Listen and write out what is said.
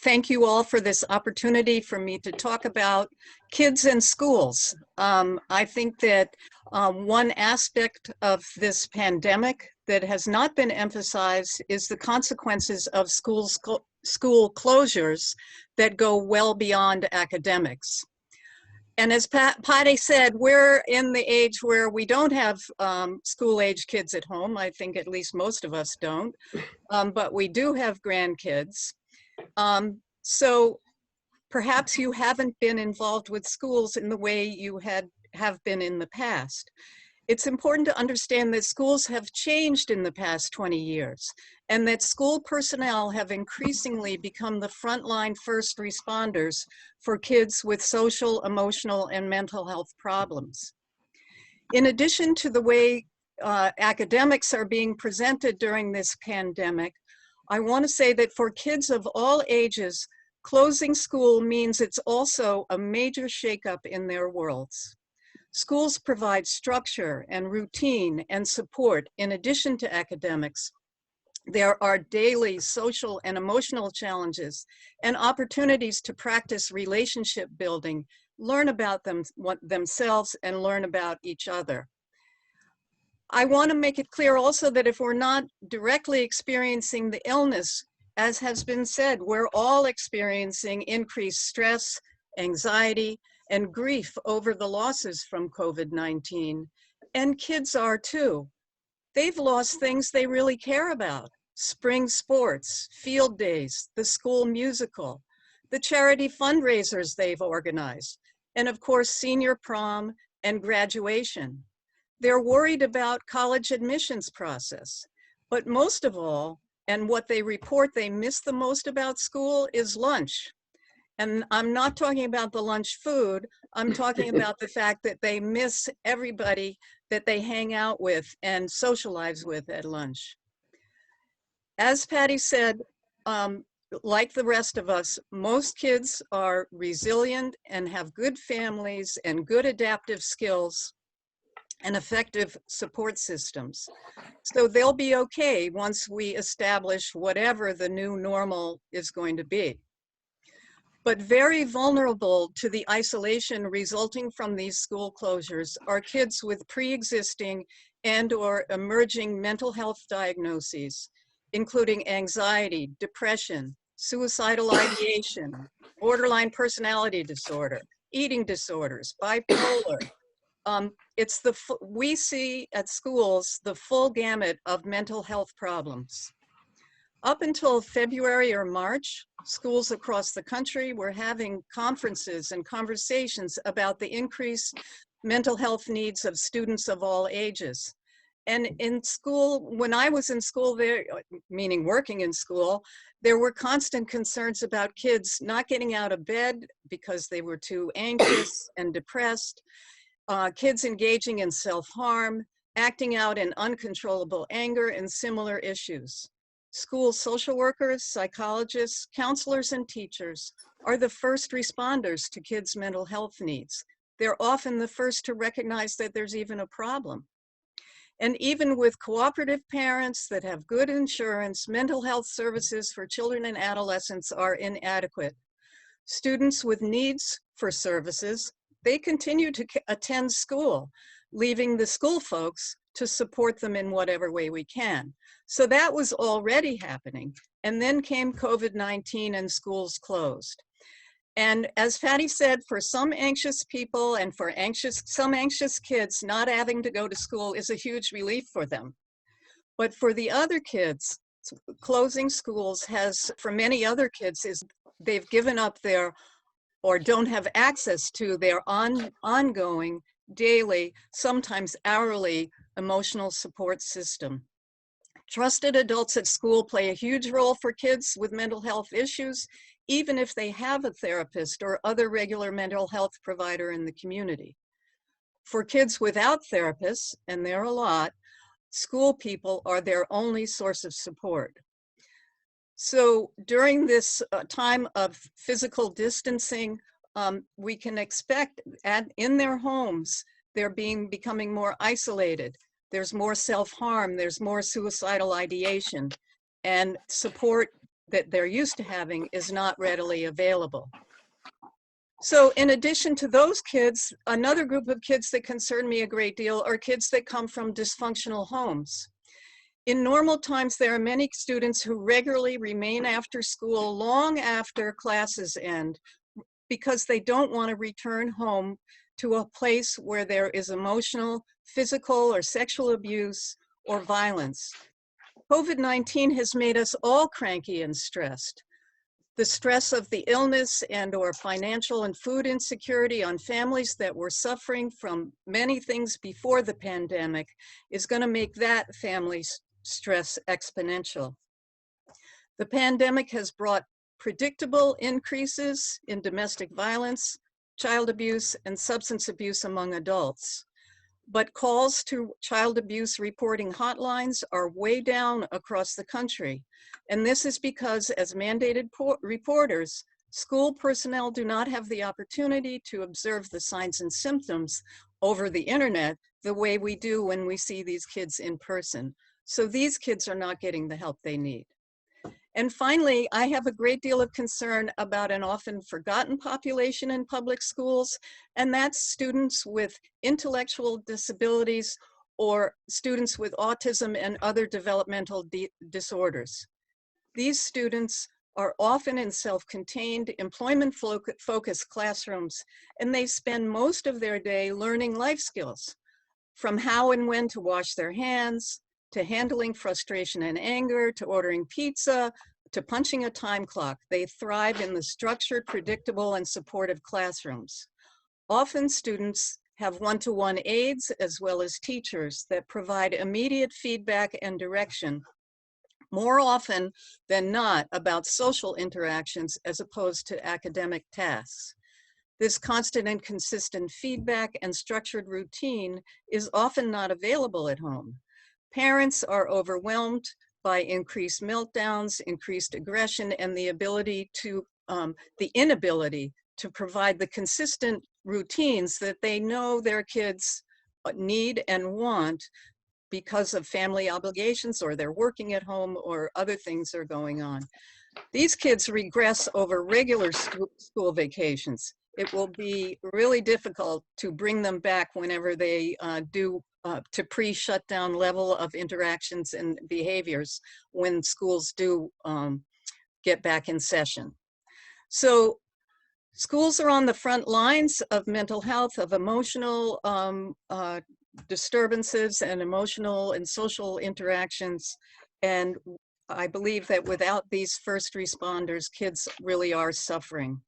Thank you all for this opportunity for me to talk about kids and schools. I think that one aspect of this pandemic that has not been emphasized is the consequences of school closures that go well beyond academics. And as Patty said, we're in the age where we don't have school-age kids at home. I think at least most of us don't, but we do have grandkids. So perhaps you haven't been involved with schools in the way you have been in the past. It's important to understand that schools have changed in the past 20 years and that school personnel have increasingly become the frontline first responders for kids with social, emotional, and mental health problems. In addition to the way academics are being presented during this pandemic, I want to say that for kids of all ages, closing school means it's also a major shakeup in their worlds. Schools provide structure and routine and support in addition to academics. There are daily social and emotional challenges and opportunities to practice relationship building, learn about themselves, and learn about each other. I want to make it clear also that if we're not directly experiencing the illness, as has been said, we're all experiencing increased stress, anxiety, and grief over the losses from COVID-19. And kids are too. They've lost things they really care about: spring sports, field days, the school musical, the charity fundraisers they've organized, and of course, senior prom and graduation. They're worried about college admissions process, but most of all, and what they report they miss the most about school is lunch. And I'm not talking about the lunch food, I'm talking about the fact that they miss everybody that they hang out with and socialize with at lunch. As Patty said, like the rest of us, most kids are resilient and have good families and good adaptive skills and effective support systems. So they'll be okay once we establish whatever the new normal is going to be. But very vulnerable to the isolation resulting from these school closures are kids with pre-existing and/or emerging mental health diagnoses, including anxiety, depression, suicidal ideation, borderline personality disorder, eating disorders, bipolar. We see at schools the full gamut of mental health problems. Up until February or March, schools across the country were having conferences and conversations about the increased mental health needs of students of all ages. And in school, when I was in school there, meaning working in school, there were constant concerns about kids not getting out of bed because they were too anxious and depressed, kids engaging in self-harm, acting out in uncontrollable anger, and similar issues. School social workers, psychologists, counselors, and teachers are the first responders to kids' mental health needs. They're often the first to recognize that there's even a problem. And even with cooperative parents that have good insurance, mental health services for children and adolescents are inadequate. Students with needs for services, they continue to attend school, leaving the school folks to support them in whatever way we can. So that was already happening. And then came COVID-19 and schools closed. And as Patty said, for some anxious people and for some anxious kids, not having to go to school is a huge relief for them. But for the other kids, closing schools has, for many other kids, they've given up their, or don't have access to their ongoing, daily, sometimes hourly emotional support system. Trusted adults at school play a huge role for kids with mental health issues, even if they have a therapist or other regular mental health provider in the community. For kids without therapists, and there are a lot, school people are their only source of support. So during this time of physical distancing, we can expect in their homes, they're becoming more isolated. There's more self-harm, there's more suicidal ideation, and support that they're used to having is not readily available. So in addition to those kids, another group of kids that concern me a great deal are kids that come from dysfunctional homes. In normal times, there are many students who regularly remain after school long after classes end because they don't want to return home to a place where there is emotional, physical, or sexual abuse or violence. COVID-19 has made us all cranky and stressed. The stress of the illness and or financial and food insecurity on families that were suffering from many things before the pandemic is going to make that family stress exponential. The pandemic has brought predictable increases in domestic violence, child abuse, and substance abuse among adults. But calls to child abuse reporting hotlines are way down across the country. And this is because, as mandated reporters, school personnel do not have the opportunity to observe the signs and symptoms over the internet the way we do when we see these kids in person. So these kids are not getting the help they need. And finally, I have a great deal of concern about an often forgotten population in public schools, and that's students with intellectual disabilities or students with autism and other developmental disorders. These students are often in self-contained, employment-focused classrooms, and they spend most of their day learning life skills, from how and when to wash their hands, to handling frustration and anger, to ordering pizza, to punching a time clock. They thrive in the structured, predictable, and supportive classrooms. Often students have one-to-one aides as well as teachers that provide immediate feedback and direction, more often than not about social interactions as opposed to academic tasks. This constant and consistent feedback and structured routine is often not available at home. Parents are overwhelmed by increased meltdowns, increased aggression, and the inability to provide the consistent routines that they know their kids need and want because of family obligations, or they're working at home, or other things are going on. These kids regress over regular school vacations. It will be really difficult to bring them back whenever they do to pre-shutdown level of interactions and behaviors when schools do get back in session. So schools are on the front lines of mental health, of emotional disturbances and emotional and social interactions. And I believe that without these first responders, kids really are suffering.